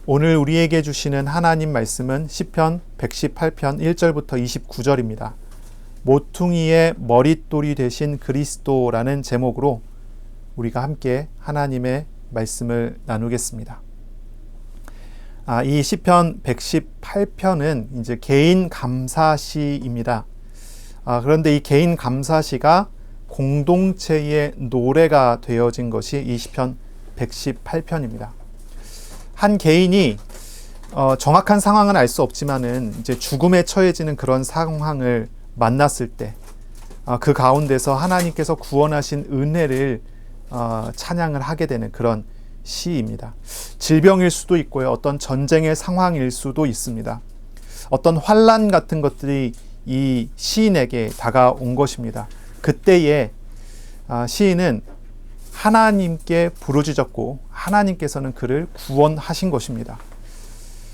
오늘 우리에게 주시는 하나님 말씀은 시편 118편 1절부터 29절입니다. 모퉁이의 머릿돌이 되신 그리스도라는 제목으로 우리가 함께 하나님의 말씀을 나누겠습니다. 이 시편 118편은 이제 개인 감사시입니다. 그런데 이 개인 감사시가 공동체의 노래가 되어진 것이 이 시편 118편입니다. 한 개인이 정확한 상황은 알 수 없지만은 이제 죽음에 처해지는 그런 상황을 만났을 때 그 가운데서 하나님께서 구원하신 은혜를 찬양을 하게 되는 그런 시입니다. 질병일 수도 있고요. 어떤 전쟁의 상황일 수도 있습니다. 어떤 환난 같은 것들이 이 시인에게 다가온 것입니다. 그때에 시인은 하나님께 부르짖었고 하나님께서는 그를 구원하신 것입니다.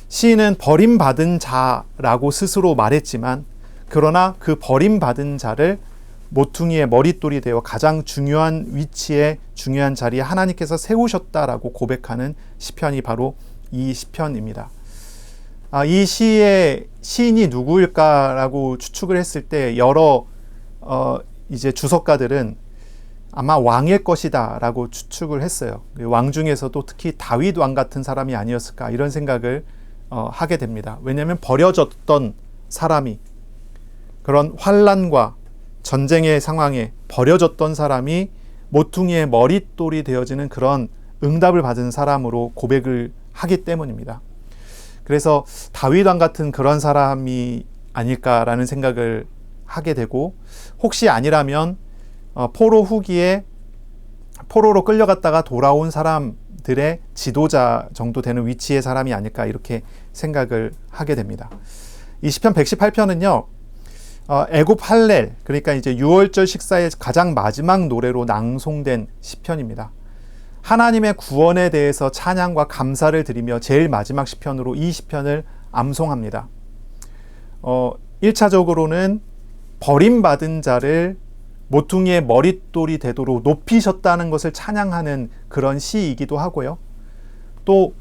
시인은 버림받은 자라고 스스로 말했지만 그러나 그 버림받은 자를 모퉁이의 머릿돌이 되어 가장 중요한 위치에 중요한 자리에 하나님께서 세우셨다라고 고백하는 시편이 바로 이 시편입니다. 이 시의 시인이 누구일까라고 추측을 했을 때 여러 이제 주석가들은 아마 왕일 것이다 라고 추측을 했어요. 왕 중에서도 특히 다윗 왕 같은 사람이 아니었을까 이런 생각을 하게 됩니다. 왜냐하면 버려졌던 사람이 그런 환난과 전쟁의 상황에 버려졌던 사람이 모퉁이의 머릿돌이 되어지는 그런 응답을 받은 사람으로 고백을 하기 때문입니다. 그래서 다윗 왕 같은 그런 사람이 아닐까라는 생각을 하게 되고, 혹시 아니라면 포로 후기에 포로로 끌려갔다가 돌아온 사람들의 지도자 정도 되는 위치의 사람이 아닐까 이렇게 생각을 하게 됩니다. 이 시편 118편은요 애굽 할렐, 그러니까 이제 유월절 식사의 가장 마지막 노래로 낭송된 시편입니다. 하나님의 구원에 대해서 찬양과 감사를 드리며 제일 마지막 시편으로 이 시편을 암송합니다. 1차적으로는 버림받은 자를 모퉁이의 머릿돌이 되도록 높이셨다는 것을 찬양하는 그런 시이기도 하고요. 또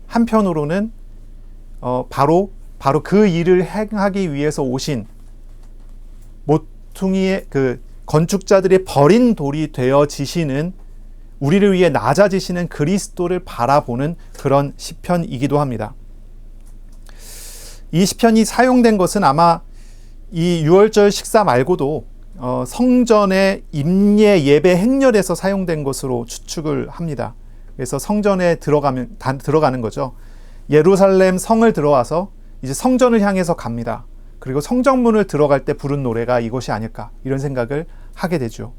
한편으로는 바로 그 일을 행하기 위해서 오신 모퉁이의 그 건축자들이 버린 돌이 되어지시는, 우리를 위해 낮아지시는 그리스도를 바라보는 그런 시편이기도 합니다. 이 시편이 사용된 것은 아마 이 유월절 식사 말고도 성전의 임예 예배 행렬에서 사용된 것으로 추측을 합니다. 그래서 성전에 들어가는 거죠. 예루살렘 성을 들어와서 이제 성전을 향해서 갑니다. 그리고 성전문을 들어갈 때 부른 노래가 이것이 아닐까 이런 생각을 하게 되죠.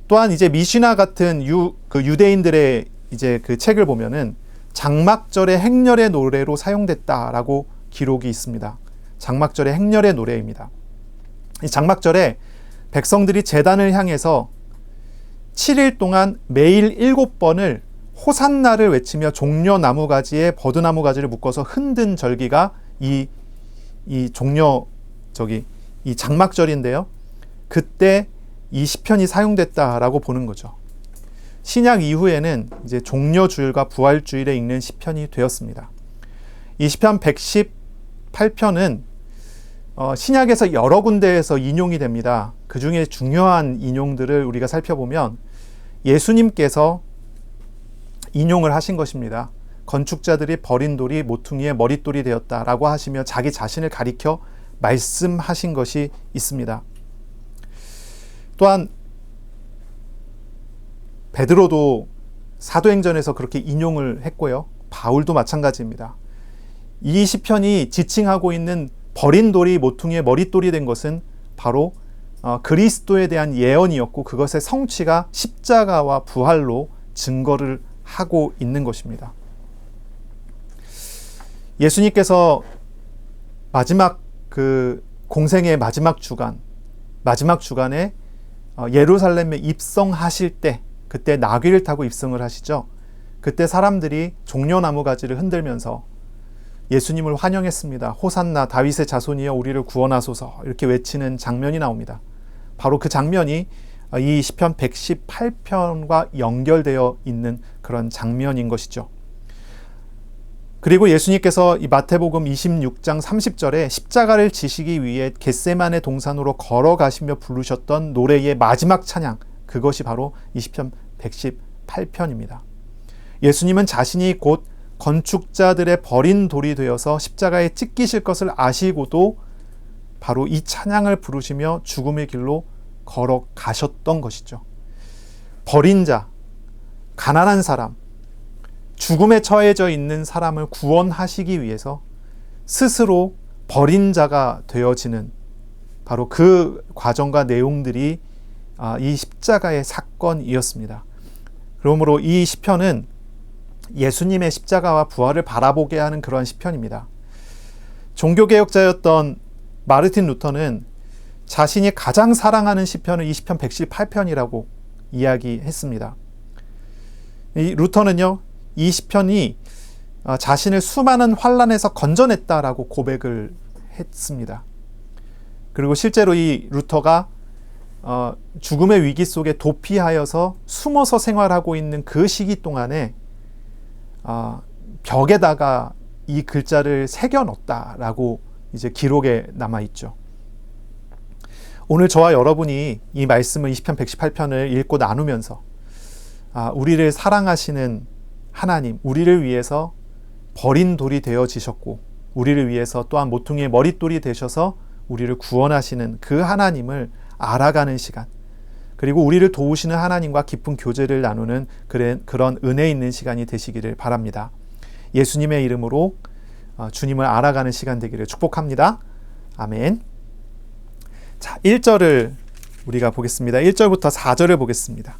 또한 이제 미시나 같은 유대인들의 이제 그 책을 보면은 장막절의 행렬의 노래로 사용됐다라고 기록이 있습니다. 장막절의 행렬의 노래입니다. 이 장막절에 백성들이 제단을 향해서 7일 동안 매일 7번을 호산나를 외치며 종려 나무가지에 버드나무가지를 묶어서 흔든 절기가 이 장막절인데요. 그때 이 시편이 사용됐다라고 보는 거죠. 신약 이후에는 이제 종려주일과 부활주일에 읽는 시편이 되었습니다. 이 시편 118편은 신약에서 여러 군데에서 인용이 됩니다. 그 중에 중요한 인용들을 우리가 살펴보면 예수님께서 인용을 하신 것입니다. 건축자들이 버린 돌이 모퉁이의 머릿돌이 되었다라고 하시며 자기 자신을 가리켜 말씀하신 것이 있습니다. 또한 베드로도 사도행전에서 그렇게 인용을 했고요. 바울도 마찬가지입니다. 이 시편이 지칭하고 있는 버린 돌이 모퉁이의 머릿돌이 된 것은 바로 그리스도에 대한 예언이었고, 그것의 성취가 십자가와 부활로 증거를 하고 있는 것입니다. 예수님께서 마지막 그 공생의 마지막 주간에 예루살렘에 입성하실 때, 그때 나귀를 타고 입성을 하시죠. 그때 사람들이 종려나무 가지를 흔들면서 예수님을 환영했습니다. 호산나 다윗의 자손이여 우리를 구원하소서 이렇게 외치는 장면이 나옵니다. 바로 그 장면이 이 시편 118편과 연결되어 있는 그런 장면인 것이죠. 그리고 예수님께서 이 마태복음 26장 30절에 십자가를 지시기 위해 겟세마네 동산으로 걸어가시며 부르셨던 노래의 마지막 찬양, 그것이 바로 이 시편 118편입니다. 예수님은 자신이 곧 건축자들의 버린 돌이 되어서 십자가에 찢기실 것을 아시고도 바로 이 찬양을 부르시며 죽음의 길로 걸어가셨던 것이죠. 버린 자, 가난한 사람, 죽음에 처해져 있는 사람을 구원하시기 위해서 스스로 버린 자가 되어지는 바로 그 과정과 내용들이 이 십자가의 사건이었습니다. 그러므로 이 시편은 예수님의 십자가와 부활을 바라보게 하는 그러한 시편입니다. 종교개혁자였던 마르틴 루터는 자신이 가장 사랑하는 시편을 이 시편 118편이라고 이야기했습니다. 이 루터는요, 이 시편이 자신을 수많은 환난에서 건져냈다라고 고백을 했습니다. 그리고 실제로 이 루터가 죽음의 위기 속에 도피하여서 숨어서 생활하고 있는 그 시기 동안에 벽에다가 이 글자를 새겨 넣었다라고 이제 기록에 남아 있죠. 오늘 저와 여러분이 이 말씀을 20편 118편을 읽고 나누면서 우리를 사랑하시는 하나님, 우리를 위해서 버린 돌이 되어지셨고 우리를 위해서 또한 모퉁이의 머릿돌이 되셔서 우리를 구원하시는 그 하나님을 알아가는 시간, 그리고 우리를 도우시는 하나님과 깊은 교제를 나누는 그런 은혜 있는 시간이 되시기를 바랍니다. 예수님의 이름으로 주님을 알아가는 시간 되기를 축복합니다. 아멘. 자, 1절을 우리가 보겠습니다. 1절부터 4절을 보겠습니다.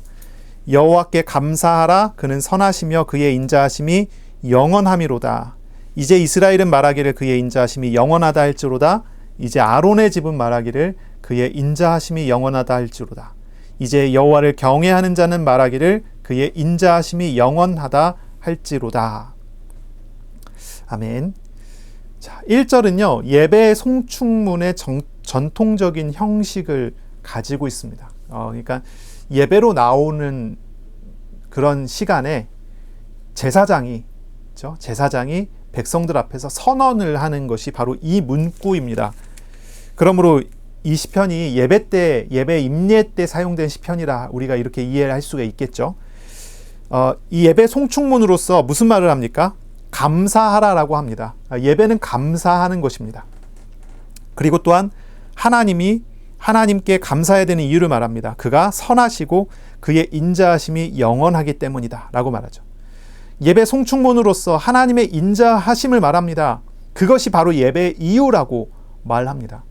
여호와께 감사하라. 그는 선하시며 그의 인자하심이 영원함이로다. 이제 이스라엘은 말하기를 그의 인자하심이 영원하다 할지로다. 이제 아론의 집은 말하기를 그의 인자하심이 영원하다 할지로다. 이제 여호와를 경외하는 자는 말하기를 그의 인자하심이 영원하다 할지로다. 아멘. 자, 1절은요, 예배 송축문의 전통적인 형식을 가지고 있습니다. 그러니까 예배로 나오는 그런 시간에 제사장이 백성들 앞에서 선언을 하는 것이 바로 이 문구입니다. 그러므로 이 시편이 예배 임례 때 사용된 시편이라 우리가 이렇게 이해를 할 수가 있겠죠. 이 예배 송축문으로서 무슨 말을 합니까? 감사하라라고 합니다. 예배는 감사하는 것입니다. 그리고 또한 하나님께 감사해야 되는 이유를 말합니다. 그가 선하시고 그의 인자하심이 영원하기 때문이다 라고 말하죠. 예배 송축문으로서 하나님의 인자하심을 말합니다. 그것이 바로 예배의 이유라고 말합니다.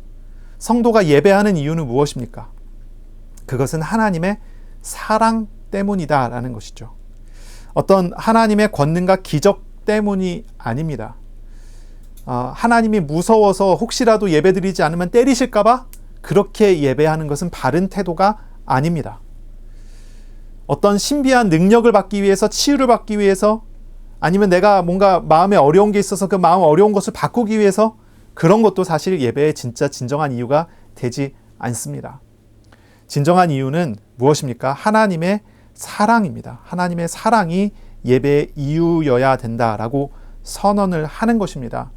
성도가 예배하는 이유는 무엇입니까? 그것은 하나님의 사랑 때문이다 라는 것이죠. 어떤 하나님의 권능과 기적 때문이 아닙니다. 하나님이 무서워서 혹시라도 예배드리지 않으면 때리실까봐 그렇게 예배하는 것은 바른 태도가 아닙니다. 어떤 신비한 능력을 받기 위해서, 치유를 받기 위해서, 아니면 내가 뭔가 마음에 어려운 게 있어서 그 마음 어려운 것을 바꾸기 위해서, 그런 것도 사실 예배의 진정한 이유가 되지 않습니다. 진정한 이유는 무엇입니까? 하나님의 사랑입니다. 하나님의 사랑이 예배의 이유여야 된다라고 선언을 하는 것입니다.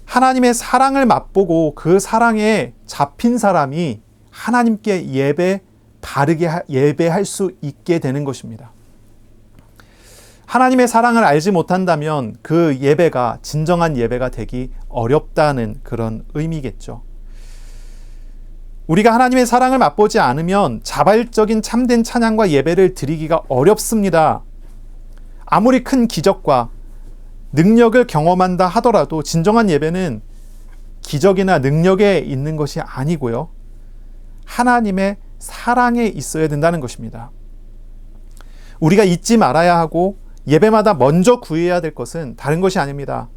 하나님의 사랑을 맛보고 그 사랑에 잡힌 사람이 하나님께 바르게 예배할 수 있게 되는 것입니다. 하나님의 사랑을 알지 못한다면 그 예배가 진정한 예배가 되기 어렵다는 그런 의미겠죠. 우리가 하나님의 사랑을 맛보지 않으면 자발적인 참된 찬양과 예배를 드리기가 어렵습니다. 아무리 큰 기적과 능력을 경험한다 하더라도 진정한 예배는 기적이나 능력에 있는 것이 아니고요, 하나님의 사랑에 있어야 된다는 것입니다. 우리가 잊지 말아야 하고 예배마다 먼저 구해야 될 것은 다른 것이 아닙니다.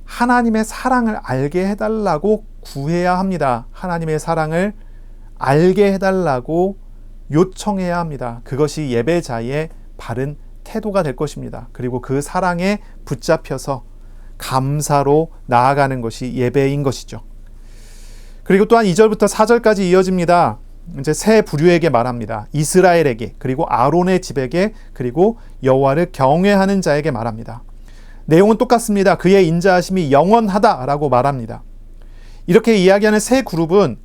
하나님의 사랑을 알게 해달라고 구해야 합니다. 하나님의 사랑을 알게 해달라고 요청해야 합니다. 그것이 예배자의 바른 태도가 될 것입니다. 그리고 그 사랑에 붙잡혀서 감사로 나아가는 것이 예배인 것이죠. 그리고 또한 2절부터 4절까지 이어집니다. 이제 세 부류에게 말합니다. 이스라엘에게, 그리고 아론의 집에게, 그리고 여호와를 경외하는 자에게 말합니다. 내용은 똑같습니다. 그의 인자하심이 영원하다라고 말합니다. 이렇게 이야기하는 세 그룹은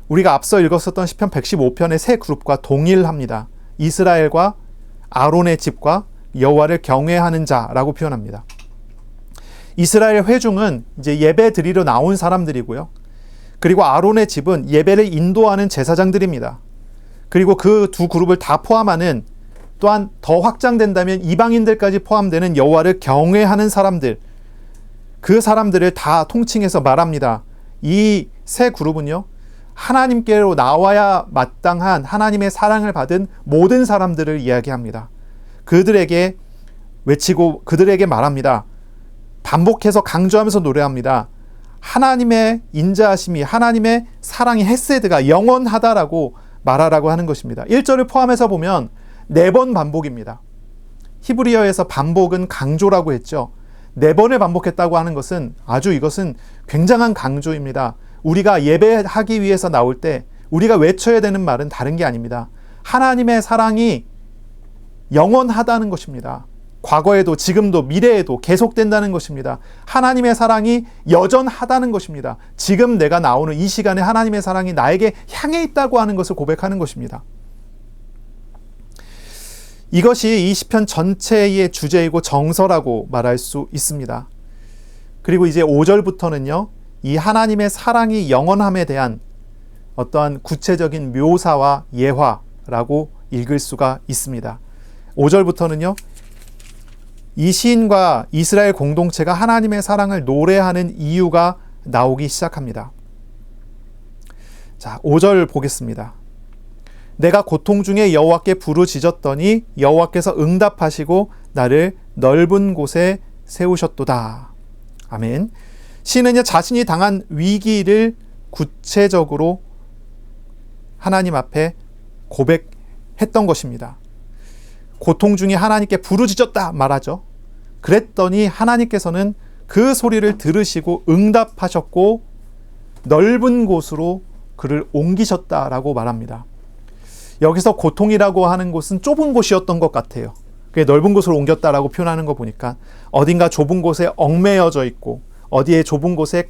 우리가 앞서 읽었었던 시편 115편의 세 그룹과 동일합니다. 이스라엘과 아론의 집과 여호와를 경외하는 자라고 표현합니다. 이스라엘 회중은 이제 예배 드리러 나온 사람들이고요. 그리고 아론의 집은 예배를 인도하는 제사장들입니다. 그리고 그 두 그룹을 다 포함하는, 또한 더 확장된다면 이방인들까지 포함되는 여호와를 경외하는 사람들, 그 사람들을 다 통칭해서 말합니다. 이 세 그룹은요, 하나님께로 나와야 마땅한 하나님의 사랑을 받은 모든 사람들을 이야기합니다. 그들에게 외치고 그들에게 말합니다. 반복해서 강조하면서 노래합니다. 하나님의 인자하심이, 하나님의 사랑이, 헤세드가 영원하다라고 말하라고 하는 것입니다. 1절을 포함해서 보면 4번 반복입니다. 히브리어에서 반복은 강조라고 했죠. 4번을 반복했다고 하는 것은 이것은 굉장한 강조입니다. 우리가 예배하기 위해서 나올 때 우리가 외쳐야 되는 말은 다른 게 아닙니다. 하나님의 사랑이 영원하다는 것입니다. 과거에도 지금도 미래에도 계속된다는 것입니다. 하나님의 사랑이 여전하다는 것입니다. 지금 내가 나오는 이 시간에 하나님의 사랑이 나에게 향해 있다고 하는 것을 고백하는 것입니다. 이것이 이 시편 전체의 주제이고 정서라고 말할 수 있습니다. 그리고 이제 5절부터는요, 이 하나님의 사랑이 영원함에 대한 어떠한 구체적인 묘사와 예화라고 읽을 수가 있습니다. 5절부터는요, 이 시인과 이스라엘 공동체가 하나님의 사랑을 노래하는 이유가 나오기 시작합니다. 자, 5절 보겠습니다. 내가 고통 중에 여호와께 부르짖었더니 여호와께서 응답하시고 나를 넓은 곳에 세우셨도다. 아멘. 시인은 자신이 당한 위기를 구체적으로 하나님 앞에 고백했던 것입니다. 고통 중에 하나님께 부르짖었다 말하죠. 그랬더니 하나님께서는 그 소리를 들으시고 응답하셨고 넓은 곳으로 그를 옮기셨다라고 말합니다. 여기서 고통이라고 하는 곳은 좁은 곳이었던 것 같아요. 그게 넓은 곳으로 옮겼다라고 표현하는 거 보니까 어딘가 좁은 곳에 얽매여져 있고 어디에 좁은 곳에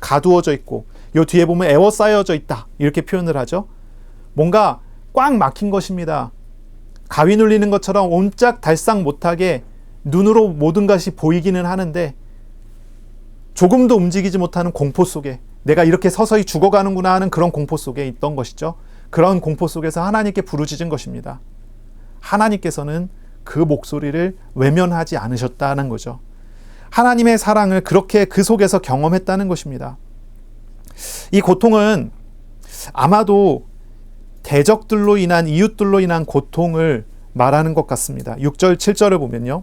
가두어져 있고 요 뒤에 보면 에워싸여져 있다 이렇게 표현을 하죠. 뭔가 꽉 막힌 것입니다. 가위 눌리는 것처럼 옴짝달싹 못하게 눈으로 모든 것이 보이기는 하는데 조금도 움직이지 못하는 공포 속에, 내가 이렇게 서서히 죽어가는구나 하는 그런 공포 속에 있던 것이죠. 그런 공포 속에서 하나님께 부르짖은 것입니다. 하나님께서는 그 목소리를 외면하지 않으셨다는 거죠. 하나님의 사랑을 그렇게 그 속에서 경험했다는 것입니다. 이 고통은 아마도 대적들로 인한, 이웃들로 인한 고통을 말하는 것 같습니다. 6절, 7절을 보면요.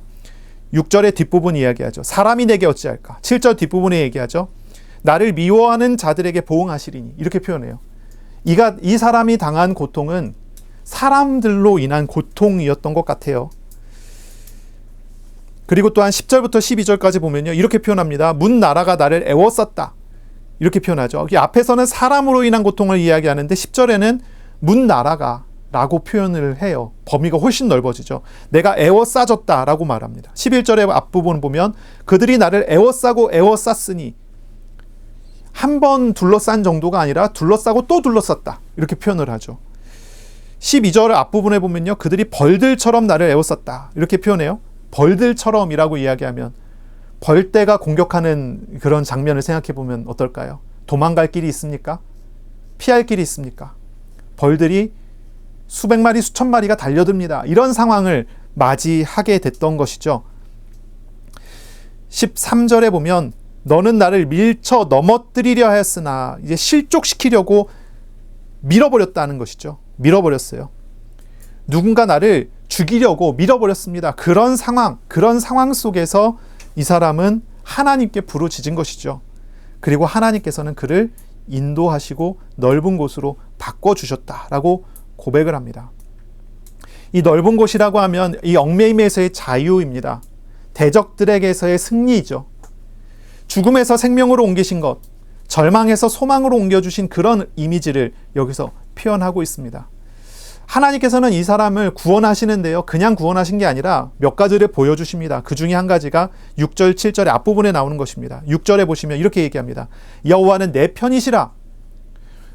6절의 뒷부분 이야기하죠. 사람이 내게 어찌할까? 7절 뒷부분에 얘기하죠. 나를 미워하는 자들에게 보응하시리니. 이렇게 표현해요. 이 사람이 당한 고통은 사람들로 인한 고통이었던 것 같아요. 그리고 또한 10절부터 12절까지 보면요. 이렇게 표현합니다. 문 나라가 나를 애워쌌다. 이렇게 표현하죠. 여기 앞에서는 사람으로 인한 고통을 이야기하는데 10절에는 문 나라가 라고 표현을 해요. 범위가 훨씬 넓어지죠. 내가 애워싸졌다 라고 말합니다. 11절의 앞부분 보면 그들이 나를 애워싸고 애워쌌으니, 한 번 둘러싼 정도가 아니라 둘러싸고 또 둘러쌌다 이렇게 표현을 하죠. 12절 앞부분에 보면요. 그들이 벌들처럼 나를 애워쌌다 이렇게 표현해요. 벌들처럼이라고 이야기하면 벌떼가 공격하는 그런 장면을 생각해 보면 어떨까요? 도망갈 길이 있습니까? 피할 길이 있습니까? 벌들이 수백 마리, 수천 마리가 달려듭니다. 이런 상황을 맞이하게 됐던 것이죠. 13절에 보면 너는 나를 밀쳐 넘어뜨리려 하였으나, 이제 실족시키려고 밀어버렸다는 것이죠. 밀어버렸어요. 누군가 나를 죽이려고 밀어버렸습니다. 그런 상황 속에서 이 사람은 하나님께 부르짖은 것이죠. 그리고 하나님께서는 그를 인도하시고 넓은 곳으로 바꿔주셨다라고 고백을 합니다. 이 넓은 곳이라고 하면 이 얽매임에서의 자유입니다. 대적들에게서의 승리이죠. 죽음에서 생명으로 옮기신 것, 절망에서 소망으로 옮겨주신 그런 이미지를 여기서 표현하고 있습니다. 하나님께서는 이 사람을 구원하시는데요. 그냥 구원하신 게 아니라 몇 가지를 보여주십니다. 그 중에 한 가지가 6절, 7절의 앞부분에 나오는 것입니다. 6절에 보시면 이렇게 얘기합니다. 여호와는 내 편이시라.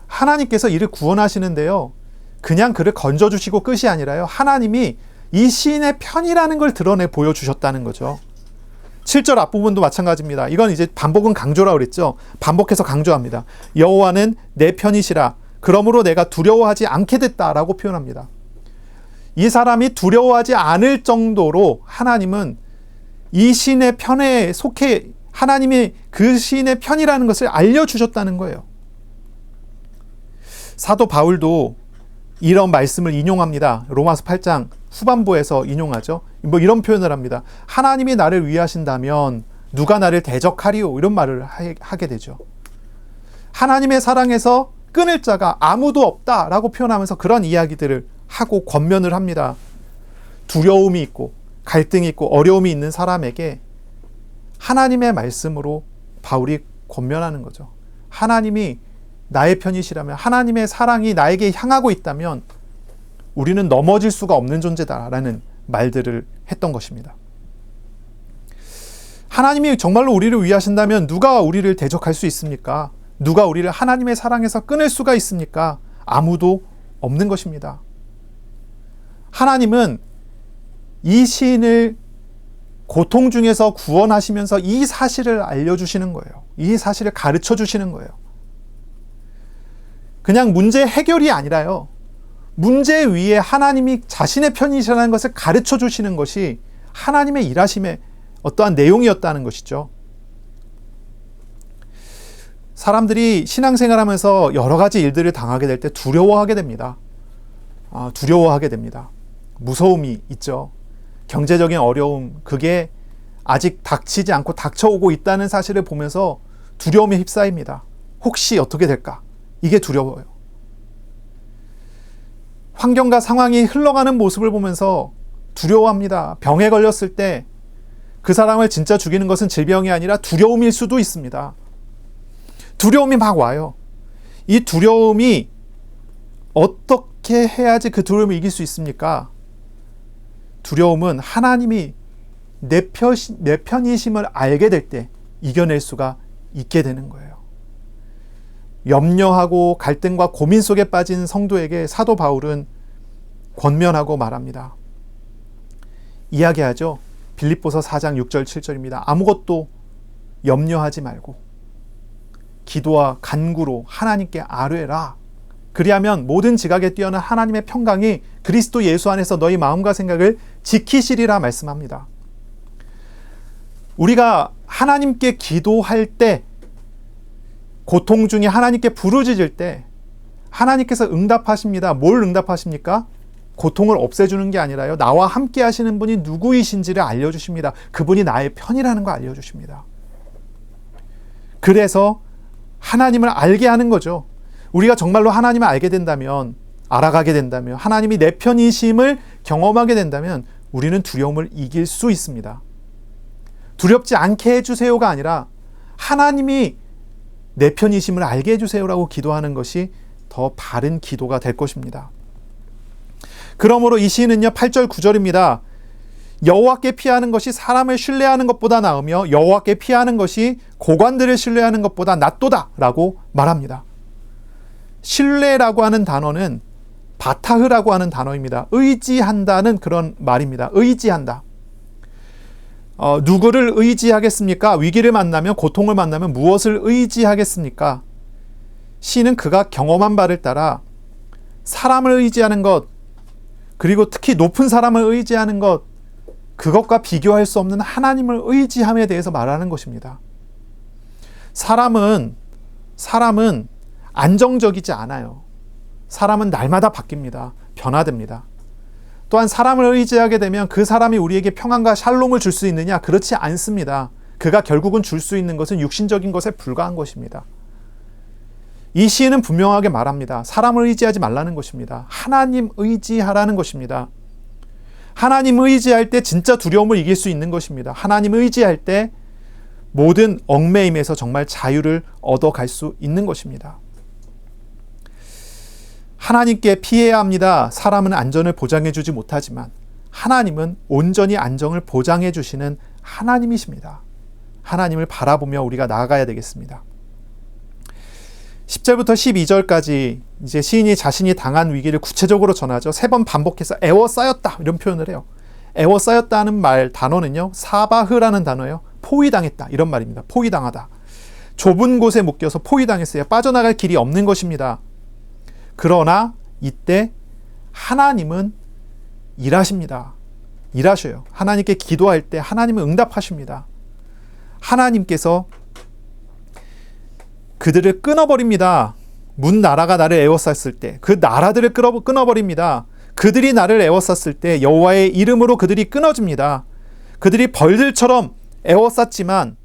하나님께서 이를 구원하시는데요. 그냥 그를 건져주시고 끝이 아니라요. 하나님이 이 시인의 편이라는 걸 드러내 보여주셨다는 거죠. 7절 앞부분도 마찬가지입니다. 이건 이제 반복은 강조라고 그랬죠. 반복해서 강조합니다. 여호와는 내 편이시라. 그러므로 내가 두려워하지 않게 됐다라고 표현합니다. 이 사람이 두려워하지 않을 정도로 하나님은 이 시인의 편에 속해 하나님이 그 시인의 편이라는 것을 알려주셨다는 거예요. 사도 바울도 이런 말씀을 인용합니다. 로마서 8장 후반부에서 인용하죠. 뭐 이런 표현을 합니다. 하나님이 나를 위하신다면 누가 나를 대적하리요? 이런 말을 하게 되죠. 하나님의 사랑에서 끊을 자가 아무도 없다라고 표현하면서 그런 이야기들을 하고 권면을 합니다. 두려움이 있고 갈등이 있고 어려움이 있는 사람에게 하나님의 말씀으로 바울이 권면하는 거죠. 하나님이 나의 편이시라면, 하나님의 사랑이 나에게 향하고 있다면 우리는 넘어질 수가 없는 존재다라는 말들을 했던 것입니다. 하나님이 정말로 우리를 위하신다면 누가 우리를 대적할 수 있습니까? 누가 우리를 하나님의 사랑에서 끊을 수가 있습니까? 아무도 없는 것입니다. 하나님은 이 시인을 고통 중에서 구원하시면서 이 사실을 알려주시는 거예요. 이 사실을 가르쳐 주시는 거예요. 그냥 문제 해결이 아니라요. 문제 위에 하나님이 자신의 편이시라는 것을 가르쳐 주시는 것이 하나님의 일하심의 어떠한 내용이었다는 것이죠. 사람들이 신앙생활하면서 여러 가지 일들을 당하게 될 때 두려워하게 됩니다. 두려워하게 됩니다. 무서움이 있죠. 경제적인 어려움, 그게 아직 닥치지 않고 닥쳐오고 있다는 사실을 보면서 두려움에 휩싸입니다. 혹시 어떻게 될까? 이게 두려워요. 환경과 상황이 흘러가는 모습을 보면서 두려워합니다. 병에 걸렸을 때 그 사람을 진짜 죽이는 것은 질병이 아니라 두려움일 수도 있습니다. 두려움이 막 와요. 이 두려움이 어떻게 해야지 그 두려움을 이길 수 있습니까? 두려움은 하나님이 내 편이심을 알게 될 때 이겨낼 수가 있게 되는 거예요. 염려하고 갈등과 고민 속에 빠진 성도에게 사도 바울은 권면하고 말합니다. 이야기하죠. 빌립보서 4장 6절 7절입니다. 아무것도 염려하지 말고 기도와 간구로 하나님께 아뢰라. 그리하면 모든 지각에 뛰어난 하나님의 평강이 그리스도 예수 안에서 너희 마음과 생각을 지키시리라 말씀합니다. 우리가 하나님께 기도할 때, 고통 중에 하나님께 부르짖을 때 하나님께서 응답하십니다. 뭘 응답하십니까? 고통을 없애주는 게 아니라요, 나와 함께 하시는 분이 누구이신지를 알려주십니다. 그분이 나의 편이라는 걸 알려주십니다. 그래서 하나님을 알게 하는 거죠. 우리가 정말로 하나님을 알게 된다면, 알아가게 된다면, 하나님이 내 편이심을 경험하게 된다면 우리는 두려움을 이길 수 있습니다. 두렵지 않게 해주세요가 아니라 하나님이 내 편이심을 알게 해주세요라고 기도하는 것이 더 바른 기도가 될 것입니다. 그러므로 이 시인은요, 8절 9절입니다. 여호와께 피하는 것이 사람을 신뢰하는 것보다 나으며 여호와께 피하는 것이 고관들을 신뢰하는 것보다 낫도다 라고 말합니다. 신뢰라고 하는 단어는 바타흐라고 하는 단어입니다. 의지한다는 그런 말입니다. 의지한다. 누구를 의지하겠습니까? 위기를 만나면, 고통을 만나면 무엇을 의지하겠습니까? 시인은 그가 경험한 바를 따라 사람을 의지하는 것, 그리고 특히 높은 사람을 의지하는 것, 그것과 비교할 수 없는 하나님을 의지함에 대해서 말하는 것입니다. 사람은 안정적이지 않아요. 사람은 날마다 바뀝니다. 변화됩니다. 또한 사람을 의지하게 되면 그 사람이 우리에게 평안과 샬롬을 줄 수 있느냐? 그렇지 않습니다. 그가 결국은 줄 수 있는 것은 육신적인 것에 불과한 것입니다. 이 시인은 분명하게 말합니다. 사람을 의지하지 말라는 것입니다. 하나님 의지하라는 것입니다. 하나님 의지할 때 진짜 두려움을 이길 수 있는 것입니다. 하나님 의지할 때 모든 얽매임에서 정말 자유를 얻어갈 수 있는 것입니다. 하나님께 피해야 합니다. 사람은 안전을 보장해 주지 못하지만 하나님은 온전히 안정을 보장해 주시는 하나님이십니다. 하나님을 바라보며 우리가 나아가야 되겠습니다. 10절부터 12절까지 이제 시인이 자신이 당한 위기를 구체적으로 전하죠. 3번 반복해서 애워싸였다 이런 표현을 해요. 애워싸였다는 말 단어는요, 사바흐라는 단어예요. 포위당했다 이런 말입니다. 포위당하다. 좁은 곳에 묶여서 포위당했어요. 빠져나갈 길이 없는 것입니다. 그러나 이때 하나님은 일하십니다. 일하셔요. 하나님께 기도할 때 하나님은 응답하십니다. 하나님께서 그들을 끊어버립니다. 문 나라가 나를 애워쌌을 때 그 나라들을 끊어버립니다. 그들이 나를 애워쌌을 때 여호와의 이름으로 그들이 끊어집니다. 그들이 벌들처럼 애워쌌지만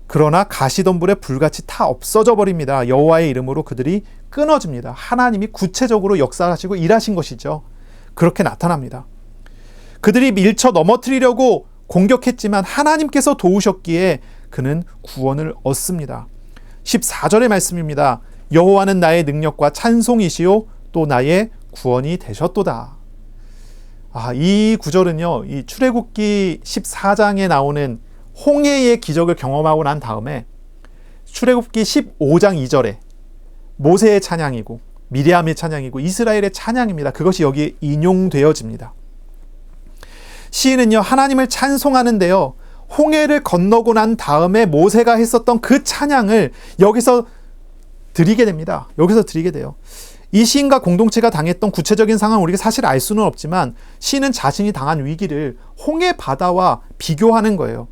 그러나 가시덤불에 불같이 타 없어져 버립니다. 여호와의 이름으로 그들이 끊어집니다. 하나님이 구체적으로 역사하시고 일하신 것이죠. 그렇게 나타납니다. 그들이 밀쳐 넘어뜨리려고 공격했지만 하나님께서 도우셨기에 그는 구원을 얻습니다. 14절의 말씀입니다. 여호와는 나의 능력과 찬송이시요 또 나의 구원이 되셨도다. 이 구절은요, 이 출애굽기 14장에 나오는 홍해의 기적을 경험하고 난 다음에 출애굽기 15장 2절에 모세의 찬양이고 미리암의 찬양이고 이스라엘의 찬양입니다. 그것이 여기에 인용되어집니다. 시인은요, 하나님을 찬송하는데요, 홍해를 건너고 난 다음에 모세가 했었던 그 찬양을 여기서 드리게 됩니다. 여기서 드리게 돼요. 이 시인과 공동체가 당했던 구체적인 상황을 우리가 사실 알 수는 없지만 시인은 자신이 당한 위기를 홍해 바다와 비교하는 거예요.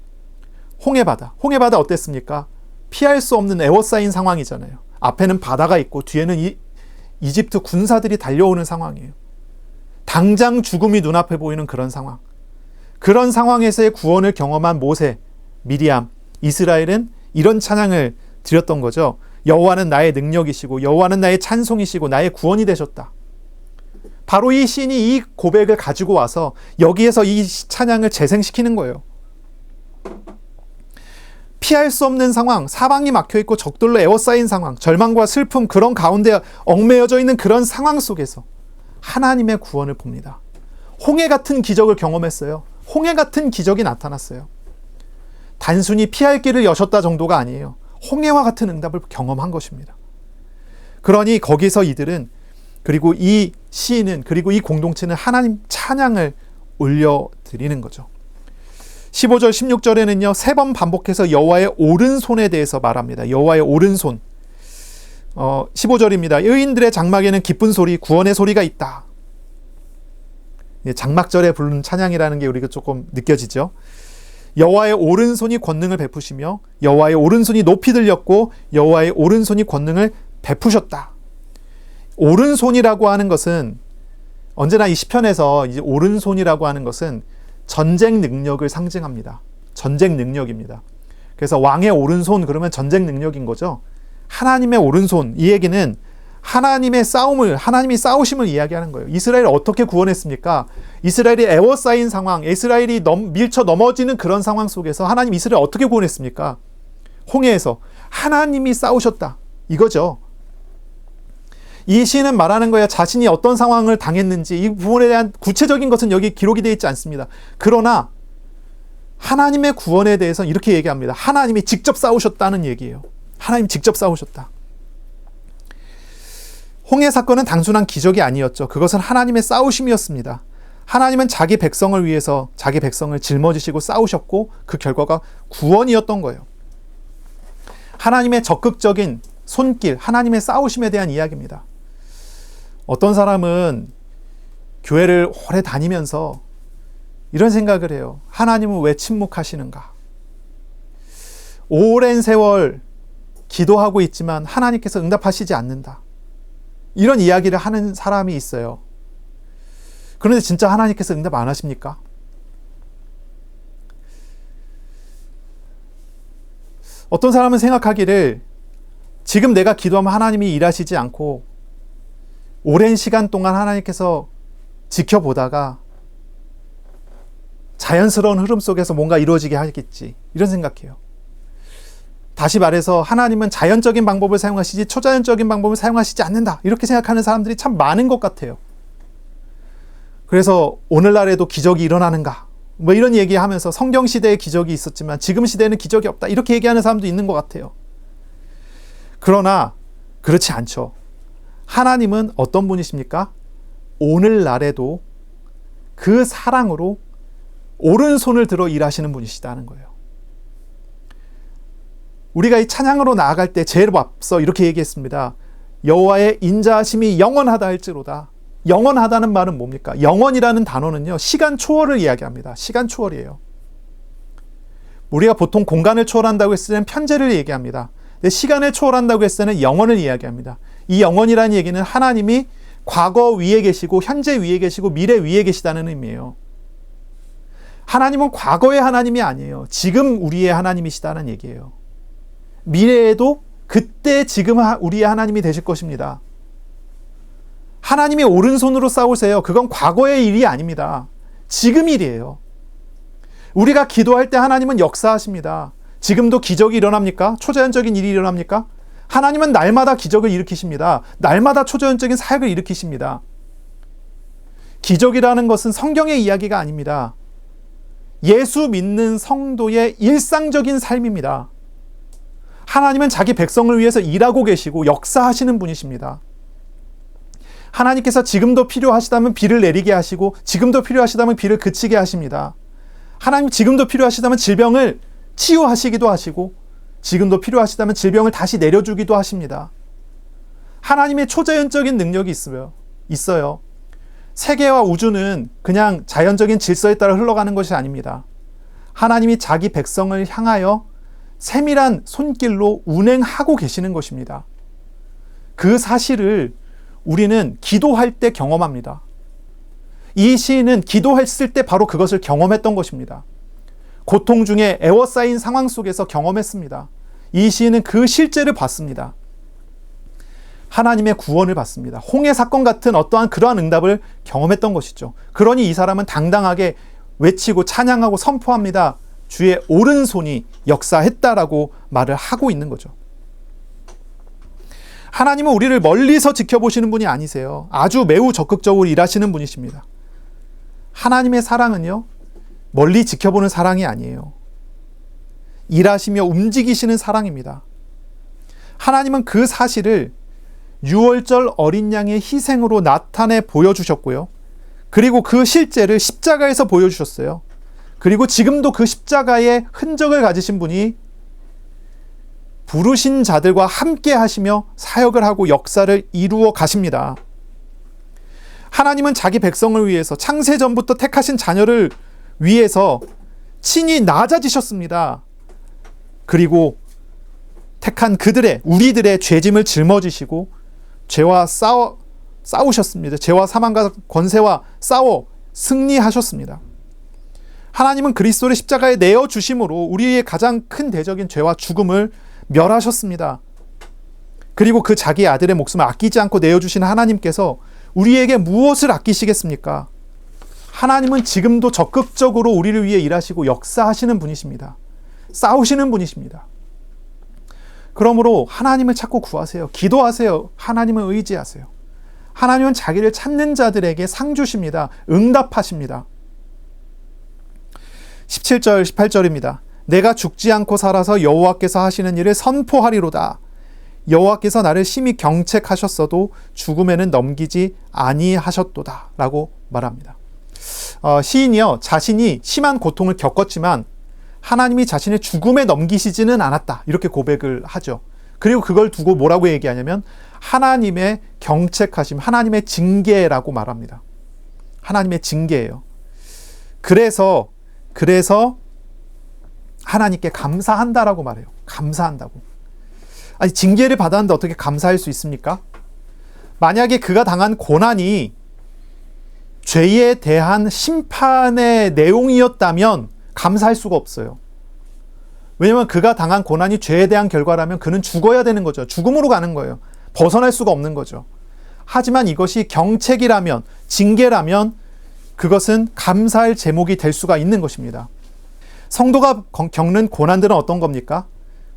홍해 바다 어땠습니까? 피할 수 없는 에워싸인 상황이잖아요. 앞에는 바다가 있고 뒤에는 이집트 군사들이 달려오는 상황이에요. 당장 죽음이 눈앞에 보이는 그런 상황. 그런 상황에서의 구원을 경험한 모세, 미리암, 이스라엘은 이런 찬양을 드렸던 거죠. 여호와는 나의 능력이시고 여호와는 나의 찬송이시고 나의 구원이 되셨다. 바로 이 시인이 이 고백을 가지고 와서 여기에서 이 찬양을 재생시키는 거예요. 피할 수 없는 상황, 사방이 막혀있고 적들로 에워싸인 상황, 절망과 슬픔, 그런 가운데 얽매여져 있는 그런 상황 속에서 하나님의 구원을 봅니다. 홍해 같은 기적을 경험했어요. 홍해 같은 기적이 나타났어요. 단순히 피할 길을 여셨다 정도가 아니에요. 홍해와 같은 응답을 경험한 것입니다. 그러니 거기서 이들은, 그리고 이 시인은, 그리고 이 공동체는 하나님 찬양을 올려드리는 거죠. 15절 16절에는요 3번 반복해서 여호와의 오른손에 대해서 말합니다. 여호와의 오른손. 15절입니다. 의인들의 장막에는 기쁜 소리, 구원의 소리가 있다. 장막절에 부르는 찬양이라는 게 우리가 조금 느껴지죠. 여호와의 오른손이 권능을 베푸시며 여호와의 오른손이 높이 들렸고 여호와의 오른손이 권능을 베푸셨다. 오른손이라고 하는 것은 언제나 이 시편에서 이제 오른손이라고 하는 것은 전쟁 능력을 상징합니다. 전쟁 능력입니다. 그래서 왕의 오른손 그러면 전쟁 능력인 거죠. 하나님의 오른손, 이 얘기는 하나님의 싸움을, 하나님이 싸우심을 이야기하는 거예요. 이스라엘을 어떻게 구원했습니까? 이스라엘이 에워싸인 상황, 이스라엘이 밀쳐 넘어지는 그런 상황 속에서 하나님 이스라엘 어떻게 구원했습니까? 홍해에서 하나님이 싸우셨다. 이거죠. 이 시인은 말하는 거야. 자신이 어떤 상황을 당했는지 이 부분에 대한 구체적인 것은 여기 기록이 되어 있지 않습니다. 그러나 하나님의 구원에 대해서는 이렇게 얘기합니다. 하나님이 직접 싸우셨다는 얘기예요. 하나님 직접 싸우셨다. 홍해 사건은 단순한 기적이 아니었죠. 그것은 하나님의 싸우심이었습니다. 하나님은 자기 백성을 위해서 자기 백성을 짊어지시고 싸우셨고 그 결과가 구원이었던 거예요. 하나님의 적극적인 손길, 하나님의 싸우심에 대한 이야기입니다. 어떤 사람은 교회를 오래 다니면서 이런 생각을 해요. 하나님은 왜 침묵하시는가? 오랜 세월 기도하고 있지만 하나님께서 응답하시지 않는다. 이런 이야기를 하는 사람이 있어요. 그런데 진짜 하나님께서 응답 안 하십니까? 어떤 사람은 생각하기를 지금 내가 기도하면 하나님이 일하시지 않고 오랜 시간 동안 하나님께서 지켜보다가 자연스러운 흐름 속에서 뭔가 이루어지게 하겠지, 이런 생각해요. 다시 말해서 하나님은 자연적인 방법을 사용하시지 초자연적인 방법을 사용하시지 않는다, 이렇게 생각하는 사람들이 참 많은 것 같아요. 그래서 오늘날에도 기적이 일어나는가 뭐 이런 얘기하면서 성경 시대에 기적이 있었지만 지금 시대에는 기적이 없다, 이렇게 얘기하는 사람도 있는 것 같아요. 그러나 그렇지 않죠. 하나님은 어떤 분이십니까? 오늘날에도 그 사랑으로 오른손을 들어 일하시는 분이시다는 거예요. 우리가 이 찬양으로 나아갈 때 제일 앞서 이렇게 얘기했습니다. 여호와의 인자하심이 영원하다 할지로다. 영원하다는 말은 뭡니까? 영원이라는 단어는요, 시간 초월을 이야기합니다. 시간 초월이에요. 우리가 보통 공간을 초월한다고 했을 때는 편재를 얘기합니다. 근데 시간을 초월한다고 했을 때는 영원을 이야기합니다. 이 영원이라는 얘기는 하나님이 과거 위에 계시고 현재 위에 계시고 미래 위에 계시다는 의미예요. 하나님은 과거의 하나님이 아니에요. 지금 우리의 하나님이시다는 얘기예요. 미래에도 그때 지금 우리의 하나님이 되실 것입니다. 하나님이 오른손으로 싸우세요. 그건 과거의 일이 아닙니다. 지금 일이에요. 우리가 기도할 때 하나님은 역사하십니다. 지금도 기적이 일어납니까? 초자연적인 일이 일어납니까? 하나님은 날마다 기적을 일으키십니다. 날마다 초자연적인 사역을 일으키십니다. 기적이라는 것은 성경의 이야기가 아닙니다. 예수 믿는 성도의 일상적인 삶입니다. 하나님은 자기 백성을 위해서 일하고 계시고 역사하시는 분이십니다. 하나님께서 지금도 필요하시다면 비를 내리게 하시고 지금도 필요하시다면 비를 그치게 하십니다. 하나님 지금도 필요하시다면 질병을 치유하시기도 하시고 지금도 필요하시다면 질병을 다시 내려주기도 하십니다. 하나님의 초자연적인 능력이 있어요. 세계와 우주는 그냥 자연적인 질서에 따라 흘러가는 것이 아닙니다. 하나님이 자기 백성을 향하여 세밀한 손길로 운행하고 계시는 것입니다. 그 사실을 우리는 기도할 때 경험합니다. 이 시인은 기도했을 때 바로 그것을 경험했던 것입니다. 고통 중에 애워싸인 상황 속에서 경험했습니다. 이 시인은 그 실제를 봤습니다. 하나님의 구원을 받습니다. 홍해 사건 같은 어떠한 그러한 응답을 경험했던 것이죠. 그러니 이 사람은 당당하게 외치고 찬양하고 선포합니다. 주의 오른손이 역사했다라고 말을 하고 있는 거죠. 하나님은 우리를 멀리서 지켜보시는 분이 아니세요. 아주 매우 적극적으로 일하시는 분이십니다. 하나님의 사랑은요, 멀리 지켜보는 사랑이 아니에요. 일하시며 움직이시는 사랑입니다. 하나님은 그 사실을 유월절 어린 양의 희생으로 나타내 보여주셨고요. 그리고 그 실제를 십자가에서 보여주셨어요. 그리고 지금도 그 십자가의 흔적을 가지신 분이 부르신 자들과 함께 하시며 사역을 하고 역사를 이루어 가십니다. 하나님은 자기 백성을 위해서 창세전부터 택하신 자녀를 위해서 친히 낮아지셨습니다. 그리고 택한 우리들의 죄짐을 짊어지시고 죄와 싸우셨습니다. 죄와 사망과 권세와 싸워 승리하셨습니다. 하나님은 그리스도를 십자가에 내어주심으로 우리의 가장 큰 대적인 죄와 죽음을 멸하셨습니다. 그리고 그 자기 아들의 목숨을 아끼지 않고 내어주신 하나님께서 우리에게 무엇을 아끼시겠습니까? 하나님은 지금도 적극적으로 우리를 위해 일하시고 역사하시는 분이십니다. 싸우시는 분이십니다. 그러므로 하나님을 찾고 구하세요. 기도하세요. 하나님을 의지하세요. 하나님은 자기를 찾는 자들에게 상 주십니다. 응답하십니다. 17절, 18절입니다. 내가 죽지 않고 살아서 여호와께서 하시는 일을 선포하리로다. 여호와께서 나를 심히 경책하셨어도 죽음에는 넘기지 아니하셨도다 라고 말합니다. 시인이요, 자신이 심한 고통을 겪었지만 하나님이 자신의 죽음에 넘기시지는 않았다, 이렇게 고백을 하죠. 그리고 그걸 두고 뭐라고 얘기하냐면 하나님의 경책하심, 하나님의 징계라고 말합니다. 하나님의 징계예요. 그래서 하나님께 감사한다라고 말해요. 감사한다고. 아니, 징계를 받았는데 어떻게 감사할 수 있습니까? 만약에 그가 당한 고난이 죄에 대한 심판의 내용이었다면 감사할 수가 없어요. 왜냐하면 그가 당한 고난이 죄에 대한 결과라면 그는 죽어야 되는 거죠. 죽음으로 가는 거예요. 벗어날 수가 없는 거죠. 하지만 이것이 경책이라면, 징계라면 그것은 감사할 제목이 될 수가 있는 것입니다. 성도가 겪는 고난들은 어떤 겁니까?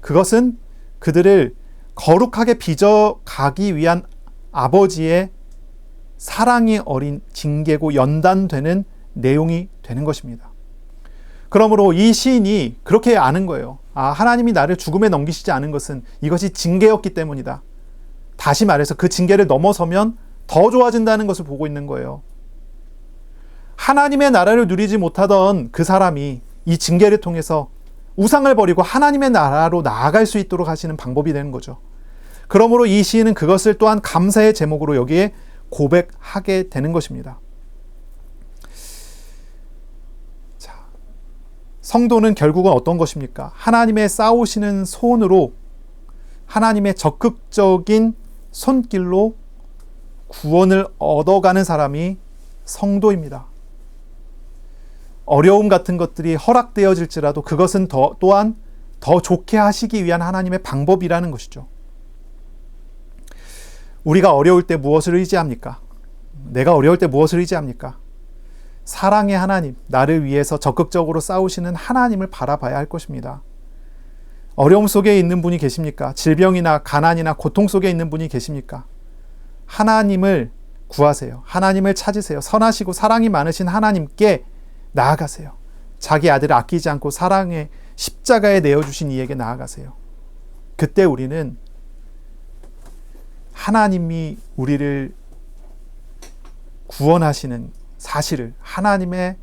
그것은 그들을 거룩하게 빚어가기 위한 아버지의 사랑이 어린 징계고 연단되는 내용이 되는 것입니다. 그러므로 이 시인이 그렇게 아는 거예요. 하나님이 나를 죽음에 넘기시지 않은 것은 이것이 징계였기 때문이다. 다시 말해서 그 징계를 넘어서면 더 좋아진다는 것을 보고 있는 거예요. 하나님의 나라를 누리지 못하던 그 사람이 이 징계를 통해서 우상을 버리고 하나님의 나라로 나아갈 수 있도록 하시는 방법이 되는 거죠. 그러므로 이 시인은 그것을 또한 감사의 제목으로 여기에 고백하게 되는 것입니다. 자, 성도는 결국은 어떤 것입니까? 하나님의 싸우시는 손으로, 하나님의 적극적인 손길로 구원을 얻어가는 사람이 성도입니다. 어려움 같은 것들이 허락되어질지라도 그것은 또한 더 좋게 하시기 위한 하나님의 방법이라는 것이죠. 우리가 어려울 때 무엇을 의지합니까? 내가 어려울 때 무엇을 의지합니까? 사랑의 하나님, 나를 위해서 적극적으로 싸우시는 하나님을 바라봐야 할 것입니다. 어려움 속에 있는 분이 계십니까? 질병이나 가난이나 고통 속에 있는 분이 계십니까? 하나님을 구하세요. 하나님을 찾으세요. 선하시고 사랑이 많으신 하나님께 나아가세요. 자기 아들을 아끼지 않고 사랑의 십자가에 내어주신 이에게 나아가세요. 그때 우리는 하나님이 우리를 구원하시는 사실을, 하나님의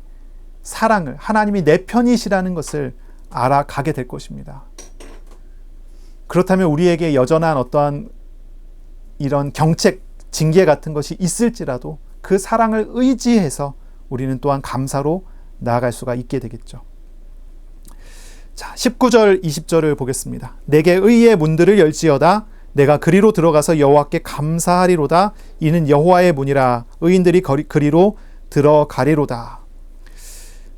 사랑을, 하나님이 내 편이시라는 것을 알아가게 될 것입니다. 그렇다면 우리에게 여전한 어떠한 이런 경책, 징계 같은 것이 있을지라도 그 사랑을 의지해서 우리는 또한 감사로 나아갈 수가 있게 되겠죠. 자, 19절, 20절을 보겠습니다. 내게 의의 문들을 열지어다. 내가 그리로 들어가서 여호와께 감사하리로다. 이는 여호와의 문이라. 의인들이 그리로 들어가리로다.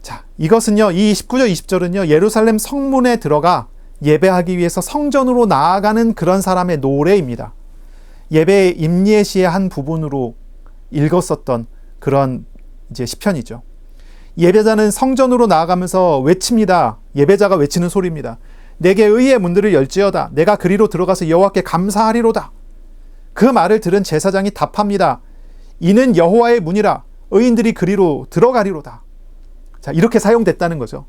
자, 이것은요, 이 19절, 20절은요, 예루살렘 성문에 들어가 예배하기 위해서 성전으로 나아가는 그런 사람의 노래입니다. 예배 임예시의 한 부분으로 읽었었던 그런 이제 시편이죠. 예배자는 성전으로 나아가면서 외칩니다. 예배자가 외치는 소리입니다. 내게 의의 문들을 열지어다. 내가 그리로 들어가서 여호와께 감사하리로다. 그 말을 들은 제사장이 답합니다. 이는 여호와의 문이라. 의인들이 그리로 들어가리로다. 자, 이렇게 사용됐다는 거죠.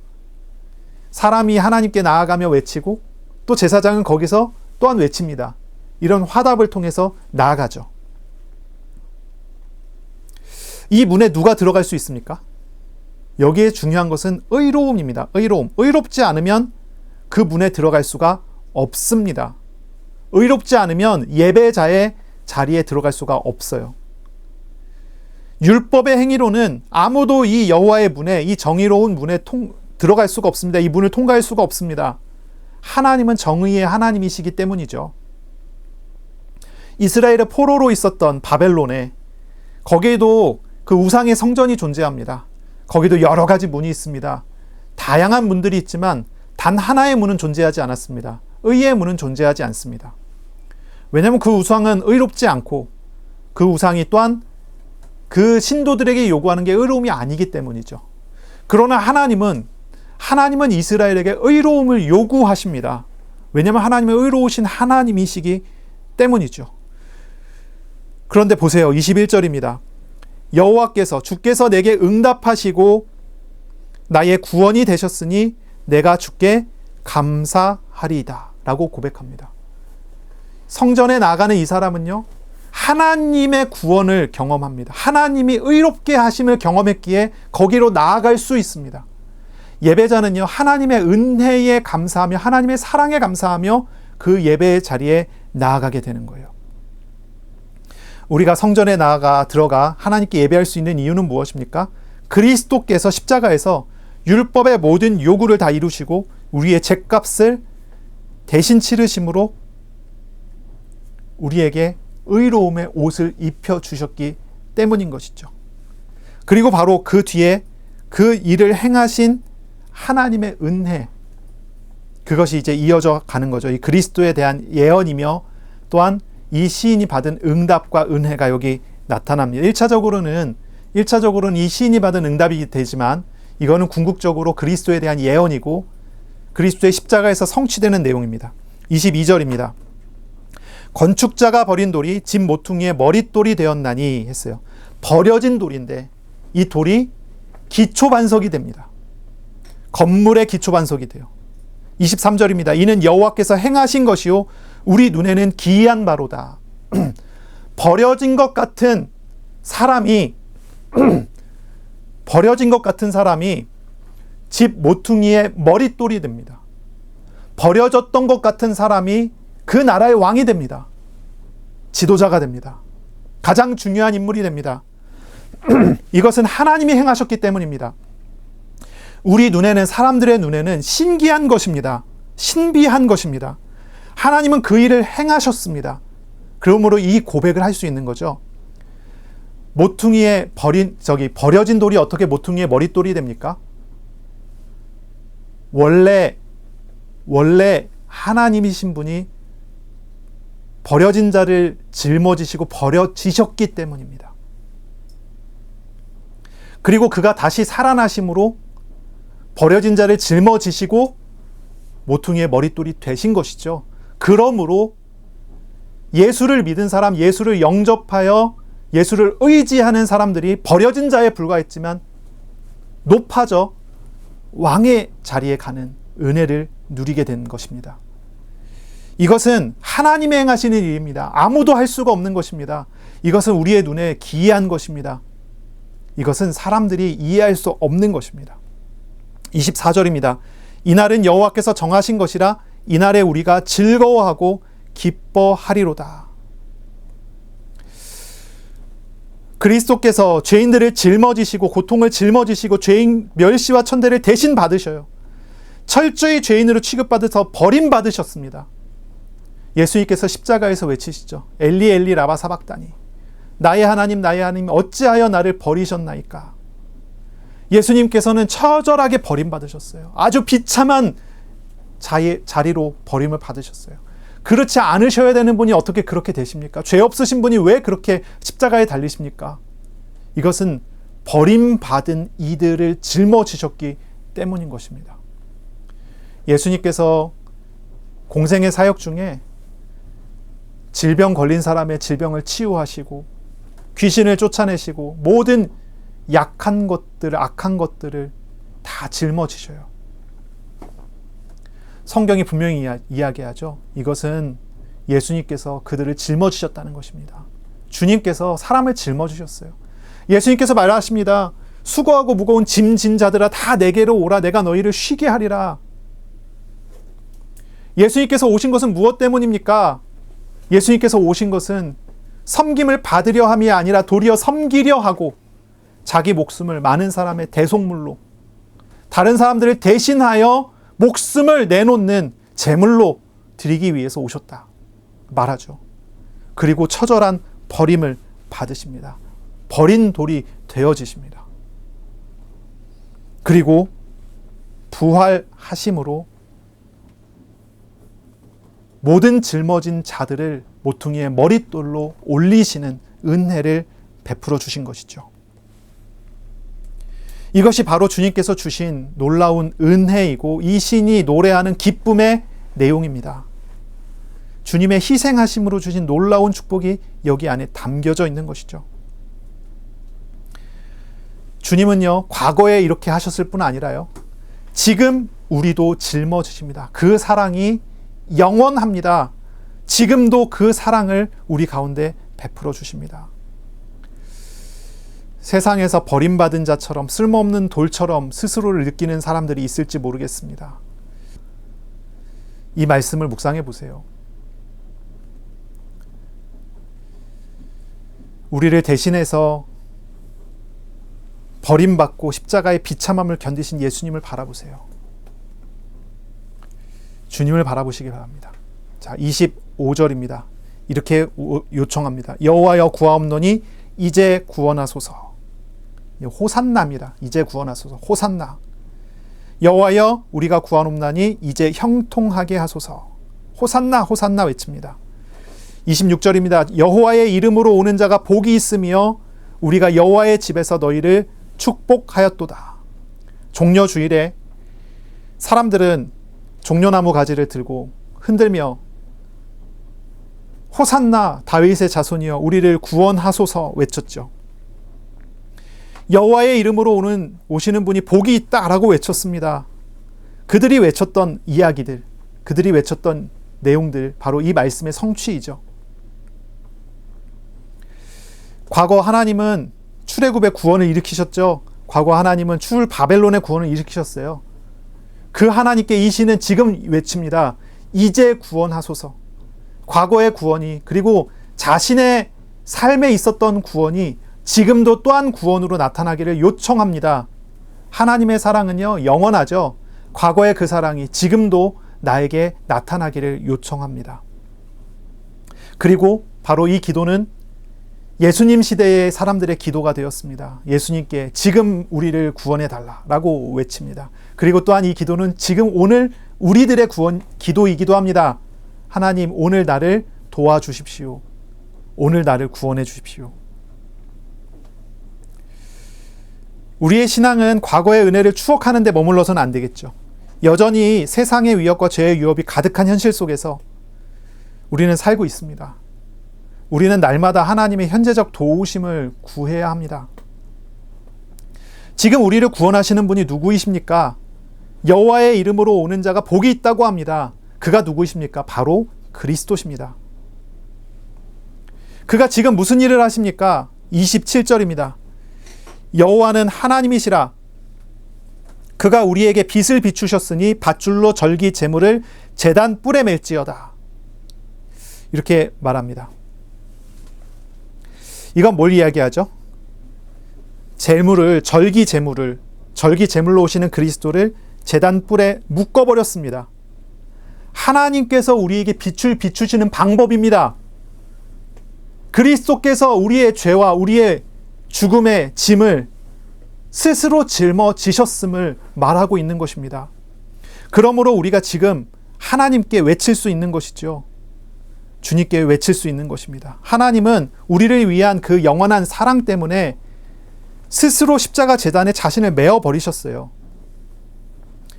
사람이 하나님께 나아가며 외치고 또 제사장은 거기서 또한 외칩니다. 이런 화답을 통해서 나아가죠. 이 문에 누가 들어갈 수 있습니까? 여기에 중요한 것은 의로움입니다. 의로움. 의롭지 않으면 그 문에 들어갈 수가 없습니다. 의롭지 않으면 예배자의 자리에 들어갈 수가 없어요. 율법의 행위로는 아무도 이 여호와의 문에, 이 정의로운 문에 들어갈 수가 없습니다. 이 문을 통과할 수가 없습니다. 하나님은 정의의 하나님이시기 때문이죠. 이스라엘의 포로로 있었던 바벨론에, 거기에도 그 우상의 성전이 존재합니다. 거기도 여러 가지 문이 있습니다. 다양한 문들이 있지만 단 하나의 문은 존재하지 않았습니다. 의의 문은 존재하지 않습니다. 왜냐하면 그 우상은 의롭지 않고 그 우상이 또한 그 신도들에게 요구하는 게 의로움이 아니기 때문이죠. 그러나 하나님은 이스라엘에게 의로움을 요구하십니다. 왜냐하면 하나님은 의로우신 하나님이시기 때문이죠. 그런데 보세요. 21절입니다. 여호와께서 주께서 내게 응답하시고 나의 구원이 되셨으니 내가 주께 감사하리이다 라고 고백합니다. 성전에 나가는 이 사람은요, 하나님의 구원을 경험합니다. 하나님이 의롭게 하심을 경험했기에 거기로 나아갈 수 있습니다. 예배자는요, 하나님의 은혜에 감사하며 하나님의 사랑에 감사하며 그 예배의 자리에 나아가게 되는 거예요. 우리가 성전에 들어가 하나님께 예배할 수 있는 이유는 무엇입니까? 그리스도께서 십자가에서 율법의 모든 요구를 다 이루시고 우리의 죗값을 대신 치르심으로 우리에게 의로움의 옷을 입혀주셨기 때문인 것이죠. 그리고 바로 그 뒤에 그 일을 행하신 하나님의 은혜, 그것이 이제 이어져 가는 거죠. 이 그리스도에 대한 예언이며 또한 이 시인이 받은 응답과 은혜가 여기 나타납니다. 1차적으로는 이 시인이 받은 응답이 되지만 이거는 궁극적으로 그리스도에 대한 예언이고 그리스도의 십자가에서 성취되는 내용입니다. 22절입니다. 건축자가 버린 돌이 집 모퉁이의 머릿돌이 되었나니 했어요. 버려진 돌인데 이 돌이 기초반석이 됩니다. 건물의 기초반석이 돼요. 23절입니다. 이는 여호와께서 행하신 것이요 우리 눈에는 기이한 바로다. 버려진 것 같은 사람이 집 모퉁이의 머릿돌이 됩니다. 버려졌던 것 같은 사람이 그 나라의 왕이 됩니다. 지도자가 됩니다. 가장 중요한 인물이 됩니다. 이것은 하나님이 행하셨기 때문입니다. 우리 눈에는, 사람들의 눈에는 신기한 것입니다. 신비한 것입니다. 하나님은 그 일을 행하셨습니다. 그러므로 이 고백을 할 수 있는 거죠. 버려진 돌이 어떻게 모퉁이의 머릿돌이 됩니까? 원래 하나님이신 분이 버려진 자를 짊어지시고 버려지셨기 때문입니다. 그리고 그가 다시 살아나심으로 버려진 자를 짊어지시고 모퉁이의 머릿돌이 되신 것이죠. 그러므로 예수를 믿은 사람, 예수를 영접하여 예수를 의지하는 사람들이 버려진 자에 불과했지만 높아져 왕의 자리에 가는 은혜를 누리게 된 것입니다. 이것은 하나님이 행하시는 일입니다. 아무도 할 수가 없는 것입니다. 이것은 우리의 눈에 기이한 것입니다. 이것은 사람들이 이해할 수 없는 것입니다. 24절입니다. 이날은 여호와께서 정하신 것이라 이날에 우리가 즐거워하고 기뻐하리로다. 그리스도께서 죄인들을 짊어지시고 고통을 짊어지시고 죄인 멸시와 천대를 대신 받으셔요. 철저히 죄인으로 취급받아서 버림받으셨습니다. 예수님께서 십자가에서 외치시죠. 엘리 엘리 라바 사박다니, 나의 하나님 나의 하나님 어찌하여 나를 버리셨나이까. 예수님께서는 처절하게 버림받으셨어요. 아주 비참한 자리로 버림을 받으셨어요. 그렇지 않으셔야 되는 분이 어떻게 그렇게 되십니까? 죄 없으신 분이 왜 그렇게 십자가에 달리십니까? 이것은 버림받은 이들을 짊어지셨기 때문인 것입니다. 예수님께서 공생의 사역 중에 질병 걸린 사람의 질병을 치유하시고 귀신을 쫓아내시고 모든 약한 것들, 악한 것들을 다 짊어지셔요. 성경이 분명히 이야기하죠. 이것은 예수님께서 그들을 짊어지셨다는 것입니다. 주님께서 사람을 짊어지셨어요. 예수님께서 말하십니다. 수고하고 무거운 짐진 자들아 다 내게로 오라. 내가 너희를 쉬게 하리라. 예수님께서 오신 것은 무엇 때문입니까? 예수님께서 오신 것은 섬김을 받으려 함이 아니라 도리어 섬기려 하고 자기 목숨을 많은 사람의 대속물로, 다른 사람들을 대신하여 목숨을 내놓는 제물로 드리기 위해서 오셨다 말하죠. 그리고 처절한 버림을 받으십니다. 버린 돌이 되어지십니다. 그리고 부활하심으로 모든 짊어진 자들을 모퉁이의 머릿돌로 올리시는 은혜를 베풀어 주신 것이죠. 이것이 바로 주님께서 주신 놀라운 은혜이고 이 신이 노래하는 기쁨의 내용입니다. 주님의 희생하심으로 주신 놀라운 축복이 여기 안에 담겨져 있는 것이죠. 주님은요, 과거에 이렇게 하셨을 뿐 아니라요, 지금 우리도 짊어지십니다. 그 사랑이 영원합니다. 지금도 그 사랑을 우리 가운데 베풀어 주십니다. 세상에서 버림받은 자처럼 쓸모없는 돌처럼 스스로를 느끼는 사람들이 있을지 모르겠습니다. 이 말씀을 묵상해 보세요. 우리를 대신해서 버림받고 십자가의 비참함을 견디신 예수님을 바라보세요. 주님을 바라보시기 바랍니다. 자, 25절입니다. 이렇게 요청합니다. 여호와여 구하옵노니 이제 구원하소서. 호산나입니다. 이제 구원하소서. 호산나. 여호와여 우리가 구하옵나니 이제 형통하게 하소서. 호산나 호산나 외칩니다. 26절입니다. 여호와의 이름으로 오는 자가 복이 있으며 우리가 여호와의 집에서 너희를 축복하였도다. 종려 주일에 사람들은 종려나무 가지를 들고 흔들며 호산나 다윗의 자손이여 우리를 구원하소서 외쳤죠. 여호와의 이름으로 오시는 분이 복이 있다라고 외쳤습니다. 그들이 외쳤던 이야기들, 그들이 외쳤던 내용들, 바로 이 말씀의 성취이죠. 과거 하나님은 출애굽의 구원을 일으키셨죠. 과거 하나님은 출 바벨론의 구원을 일으키셨어요. 그 하나님께 이 시는 지금 외칩니다. 이제 구원하소서. 과거의 구원이, 그리고 자신의 삶에 있었던 구원이 지금도 또한 구원으로 나타나기를 요청합니다. 하나님의 사랑은요, 영원하죠. 과거의 그 사랑이 지금도 나에게 나타나기를 요청합니다. 그리고 바로 이 기도는 예수님 시대의 사람들의 기도가 되었습니다. 예수님께 지금 우리를 구원해 달라라고 외칩니다. 그리고 또한 이 기도는 지금 오늘 우리들의 구원 기도이기도 합니다. 하나님, 오늘 나를 도와주십시오. 오늘 나를 구원해 주십시오. 우리의 신앙은 과거의 은혜를 추억하는 데 머물러서는 안 되겠죠. 여전히 세상의 위협과 죄의 유혹이 가득한 현실 속에서 우리는 살고 있습니다. 우리는 날마다 하나님의 현재적 도우심을 구해야 합니다. 지금 우리를 구원하시는 분이 누구이십니까? 여호와의 이름으로 오는 자가 복이 있다고 합니다. 그가 누구이십니까? 바로 그리스도십니다. 그가 지금 무슨 일을 하십니까? 27절입니다. 여호와는 하나님이시라. 그가 우리에게 빛을 비추셨으니 밧줄로 절기 제물을 제단 뿔에 맬지어다. 이렇게 말합니다. 이건 뭘 이야기하죠? 절기 제물로 오시는 그리스도를 제단 뿔에 묶어버렸습니다. 하나님께서 우리에게 빛을 비추시는 방법입니다. 그리스도께서 우리의 죄와 우리의 죽음의 짐을 스스로 짊어지셨음을 말하고 있는 것입니다. 그러므로 우리가 지금 하나님께 외칠 수 있는 것이죠. 주님께 외칠 수 있는 것입니다. 하나님은 우리를 위한 그 영원한 사랑 때문에 스스로 십자가 제단에 자신을 메어 버리셨어요.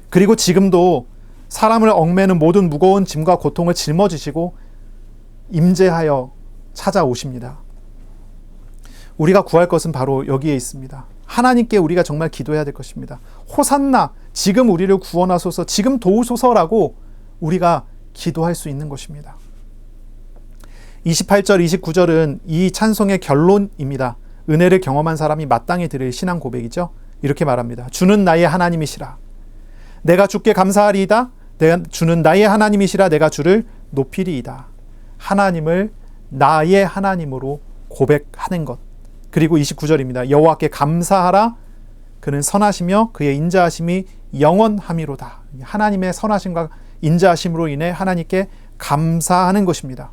그리고 지금도 사람을 얽매는 모든 무거운 짐과 고통을 짊어지시고 임재하여 찾아오십니다. 우리가 구할 것은 바로 여기에 있습니다. 하나님께 우리가 정말 기도해야 될 것입니다. 호산나, 지금 우리를 구원하소서, 지금 도우소서라고 우리가 기도할 수 있는 것입니다. 28절, 29절은 이 찬송의 결론입니다. 은혜를 경험한 사람이 마땅히 드릴 신앙 고백이죠. 이렇게 말합니다. 주는 나의 하나님이시라. 내가 주께 감사하리이다. 주는 나의 하나님이시라. 내가 주를 높이리이다. 하나님을 나의 하나님으로 고백하는 것. 그리고 29절입니다. 여호와께 감사하라. 그는 선하시며 그의 인자하심이 영원함이로다. 하나님의 선하심과 인자하심으로 인해 하나님께 감사하는 것입니다.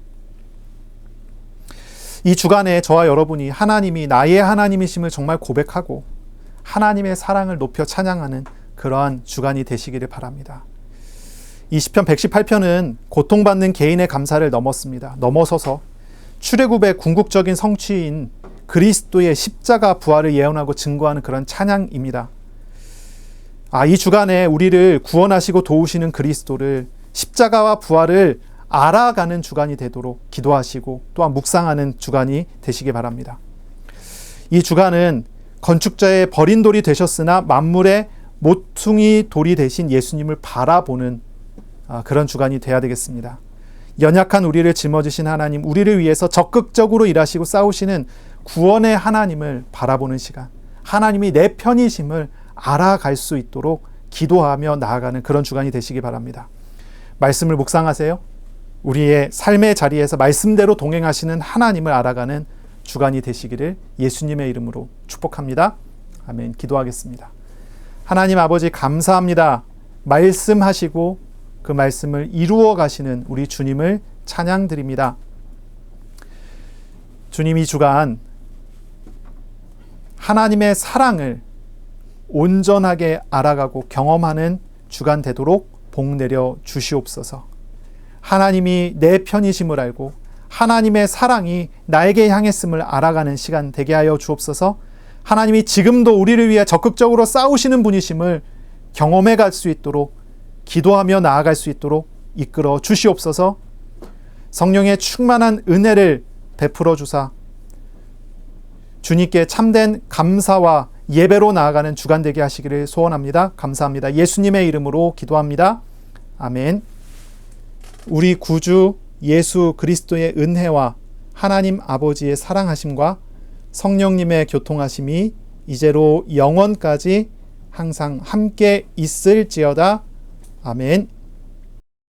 이 주간에 저와 여러분이 하나님이 나의 하나님이심을 정말 고백하고 하나님의 사랑을 높여 찬양하는 그러한 주간이 되시기를 바랍니다. 이 시편 118편은 고통받는 개인의 감사를 넘어서서 출애굽의 궁극적인 성취인 그리스도의 십자가 부활을 예언하고 증거하는 그런 찬양입니다. 이 주간에 우리를 구원하시고 도우시는 그리스도를, 십자가와 부활을 알아가는 주간이 되도록 기도하시고 또한 묵상하는 주간이 되시기 바랍니다. 이 주간은 건축자의 버린 돌이 되셨으나 만물의 모퉁이 돌이 되신 예수님을 바라보는 그런 주간이 되어야 되겠습니다. 연약한 우리를 짊어지신 하나님, 우리를 위해서 적극적으로 일하시고 싸우시는 구원의 하나님을 바라보는 시간, 하나님이 내 편이심을 알아갈 수 있도록 기도하며 나아가는 그런 주간이 되시기 바랍니다. 말씀을 묵상하세요. 우리의 삶의 자리에서 말씀대로 동행하시는 하나님을 알아가는 주간이 되시기를 예수님의 이름으로 축복합니다. 아멘. 기도하겠습니다. 하나님 아버지, 감사합니다. 말씀하시고 그 말씀을 이루어 가시는 우리 주님을 찬양드립니다. 주님, 이 주간 하나님의 사랑을 온전하게 알아가고 경험하는 주간 되도록 복 내려 주시옵소서. 하나님이 내 편이심을 알고 하나님의 사랑이 나에게 향했음을 알아가는 시간 되게 하여 주옵소서. 하나님이 지금도 우리를 위해 적극적으로 싸우시는 분이심을 경험해 갈 수 있도록 기도하며 나아갈 수 있도록 이끌어 주시옵소서. 성령의 충만한 은혜를 베풀어 주사 주님께 참된 감사와 예배로 나아가는 주간 되게 하시기를 소원합니다. 감사합니다. 예수님의 이름으로 기도합니다. 아멘. 우리 구주 예수 그리스도의 은혜와 하나님 아버지의 사랑하심과 성령님의 교통하심이 이제로 영원까지 항상 함께 있을지어다. 아멘.